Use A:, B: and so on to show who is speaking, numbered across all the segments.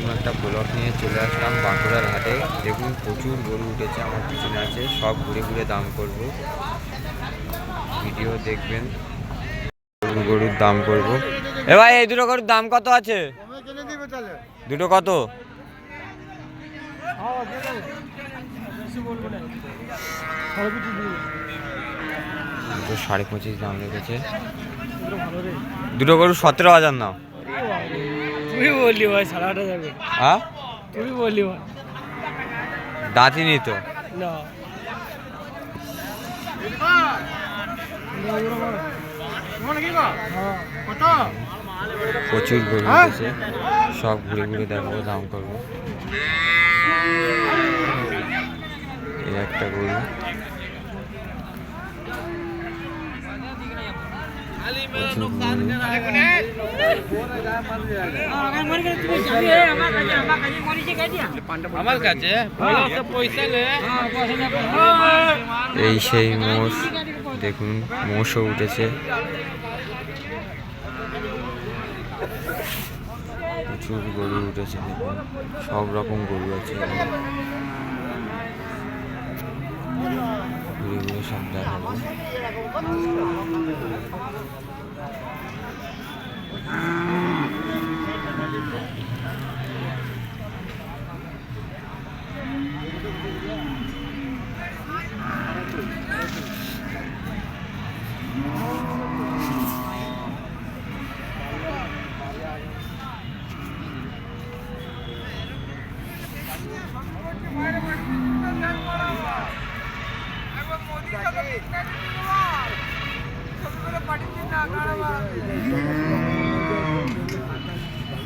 A: নতুন একটা ব্লগ নিয়ে চলে আসলাম বাঁকুড়ার হাটে। দেখুন প্রচুর গরু উঠেছে, আমার পিছনে আছে, সব ঘুরে ঘুরে দাম করব, ভিডিও দেখবেন। গরুর দাম করব। এ ভাই, এই দুটো গরুর দাম কত আছে? দুটো কত? দুটো 25.5 দাম রেখেছে। দুটো গরু 17,000 নাও।
B: তুই বললি ভাই 8,500 যাবে।
A: হ্যাঁ
B: তুই বললি ভাই।
A: দাঁতই নি তো।
B: না
A: প্রচুর গরু উঠেছে, সব ঘুরে ঘুরে দেখাবো, দাম করবো। এই একটা গরু, প্রচুর গরু।
B: আমার কাছে
A: এই সেই মোষ, দেখুন মোষও উঠেছে, প্রচুর গরু উঠেছে। দেখুন সব রকম গরু আছে, ঘুরে ঘুরে সব দেখাবো।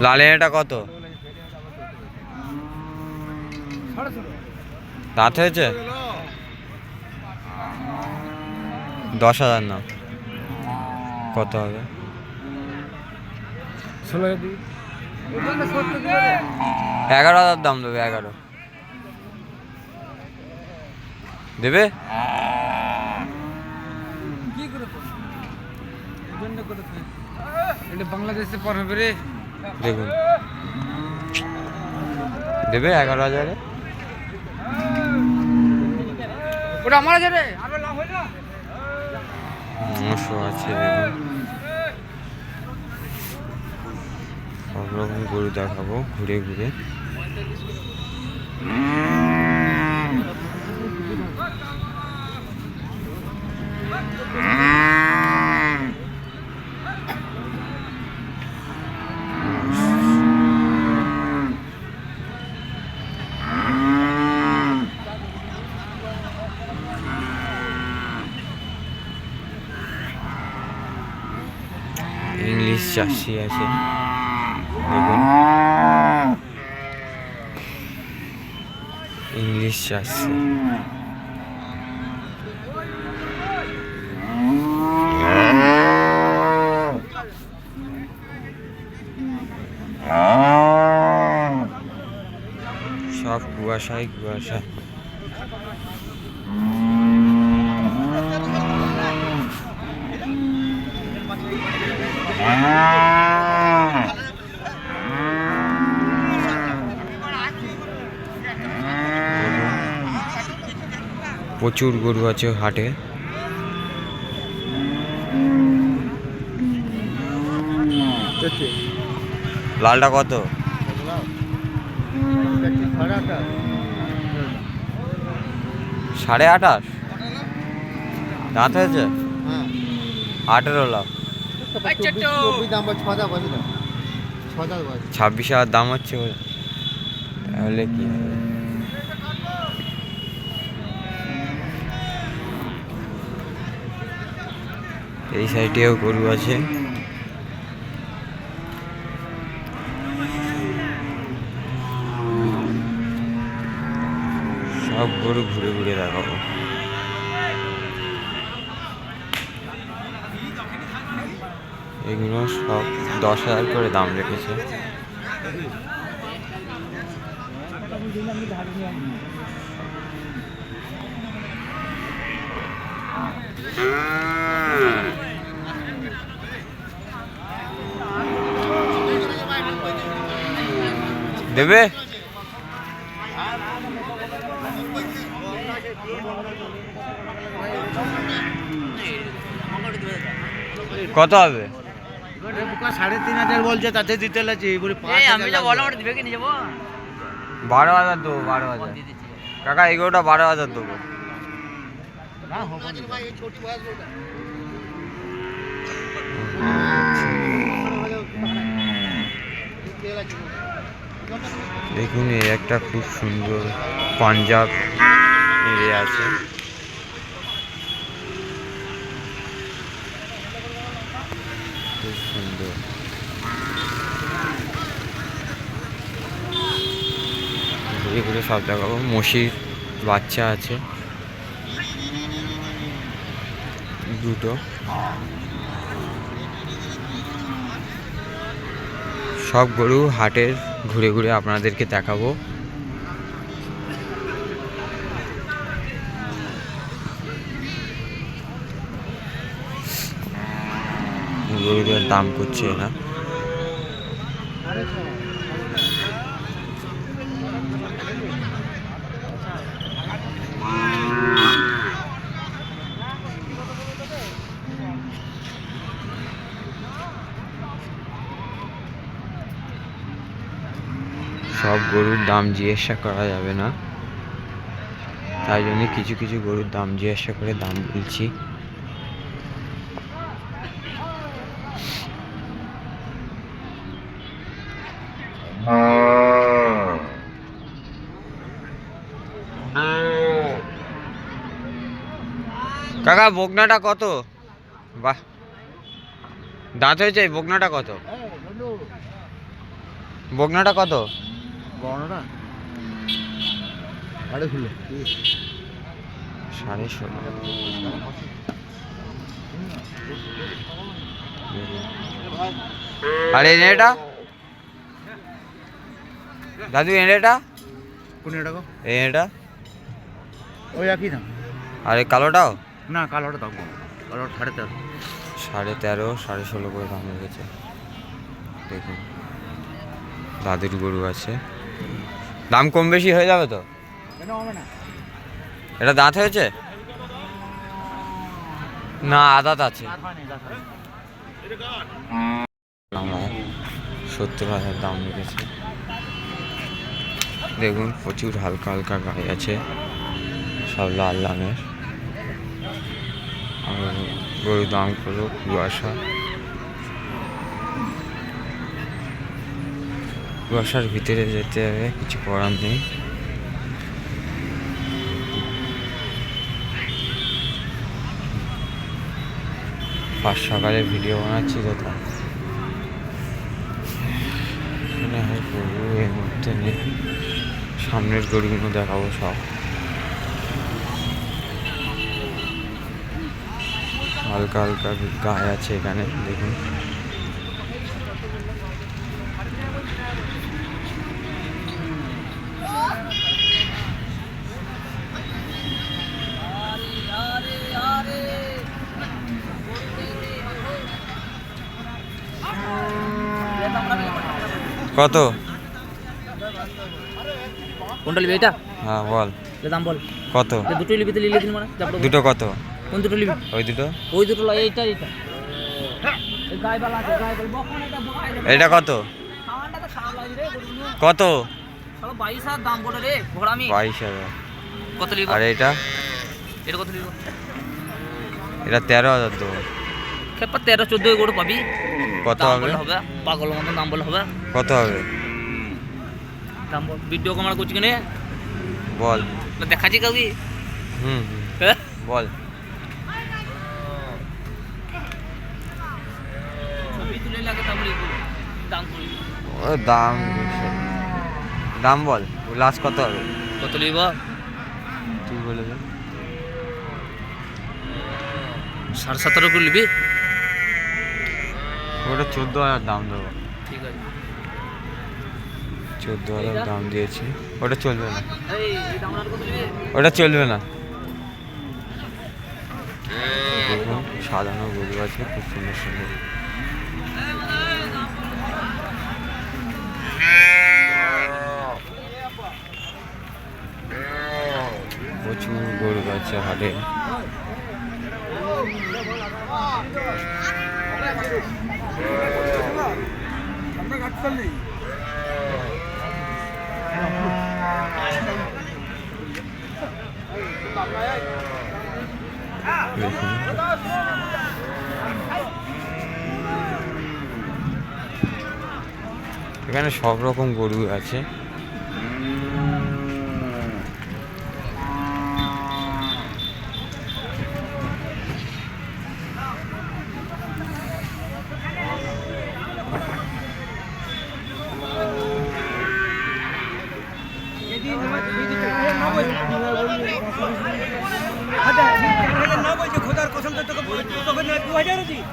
A: লালেনটা কত? দাঁত হয়েছে? 10,000 না, কত হবে? 11,000 দাম দেবে। 11 দেবে?
B: বাংলাদেশে পর হবে রে।
A: দেখুন দেবে 11,000।
B: ওটা আমার আছে রে, আরো লাভ হয় না।
A: মোষও আছে, দেখুন সব রকম গরু দেখাবো ঘুরে ঘুরে। ইংলিশ চাষি আছে, দেখুন ইংলিশ চাষি। সব কুয়াশায় কুয়াশা। প্রচুর গরু আছে হাটে। লালটা কত? 28.5 দাঁত হয়েছে? 18 লাখ। 26,000 দাম হচ্ছে, তাহলে কি হবে? এই সাইডেও গরু আছে, সব গরু ঘুরে ঘুরে দেখাবো। এগুলো সব 10,000 করে দাম রেখেছে। দেবে? কত হবে?
C: 3,500 বলছে, তাতে দিতে লাগছে বলে 5,000
B: দিবে কি নিয়ে যাবো?
A: 12,000 দেবো, 12,000। কাকা এগুলোটা 12,000 দেবো।
C: না হবে না ভাই, এই ছোট বয়স ওটা।
A: দেখুন এই একটা খুব সুন্দর পাঞ্জাব এরিয়া আছে। খুব সুন্দর। ঘুরে ঘুরে সব দেখাবো। মসির বাচ্চা আছে দুটো। সব গরু হাটের ঘুরে ঘুরে আপনাদেরকে দেখাবো। গরুদের দাম করছে না। সব গরুর দাম জিজ্ঞাসা করা যাবে না, তাই জন্য কিছু কিছু গরুর দাম জিজ্ঞাসা করে দাম বলছি। কাকা বকনাটা কত? বাহ, দাঁত হয়েছে। বকনাটা কত? বকনাটা কত?
C: বড়টা 16.5।
A: 16.5। আর এনেটা দাদু, এনেটা
C: কোন এটা গো?
A: এনেটা
C: ওই একই দাম।
A: আর এই কালোটাও?
C: না, কালোটা দাম কম। কালোটা 13.5।
A: 13.5, 16.5 করে দাম লেগেছে। দেখুন দাদুর গরু আছে, দাম কম বেশি হয়ে যাবে তো?
C: কেন হবে না?
A: এটা দাঁত হয়েছে না আদাত আছে? 70,000 দাম লেগেছে। দেখুন প্রচুর হালকা হালকা গায়ে আছে, সব লাল লামের। গরুর দাম করলো কুয়াশার ভিতরে যেতে হবে, কিছু করার নেই। ফার্স্ট সকালে ভিডিও বানাচ্ছি তো, তাই গরু এই মুহূর্তে নেই। সামনের গরুগুলো দেখাবো সব। হালকা হালকা গায়ে আছে এখানে, দেখুন। কত?
B: কোনটা নিবি? এটা?
A: হ্যাঁ বল।
B: দাম বল
A: কত?
B: দুটো নিবি তো নিলে দিন মানে
A: দুটো কত?
B: কোন দুটো নিবি?
A: ওই দুটো।
B: ওই দুটো লয়, এইটা এইটা। এই গায়বালা আছে, গায়বাল বকন এটা বকাই।
A: এটা কত?
B: খাওয়াটা তো খারাপ লাগে রে গরুগুলো।
A: কত?
B: সব 22,000 দাম বলে রে ঘোড়ামি।
A: 22,000।
B: কত নিবি?
A: আর এটা?
B: এটা কত নিবি?
A: এটা 13,000 দেবো।
B: খেপা 13-14 গরু পাবি।
A: কত
B: দাম
A: হবে?
B: বলে হবে পাগল মতো দাম বলে হবে।
A: কত হবে?
B: দাম বল। ভিডিও ক্যামেরা করছি কেনে?
A: বল।
B: দেখাচ্ছি কাউকে?
A: হুম
B: হ্যাঁ
A: বল।
B: ছবি তুলে লাগে তারপরে দাম করি।
A: ও দাম দাম বল, লাস্ট কত হবে?
B: কত নিব?
A: তুই বলে দে।
B: 17.5 করে নিবি?
A: ওটা 14,000 দাম দেবো।
B: ঠিক আছে।
A: 14,000 দাম দিয়েছি। ওটা চলবে না,
B: এই দাম আর কত নিবি?
A: ওটা চলবে না। দেখুন সাজানো গরু আছে খুব সুন্দর সুন্দর। হচ্ছে হাটে। দেখুন এখানে সব রকম গরু আছে।
B: খোদার কসম তোকে 2000 দিই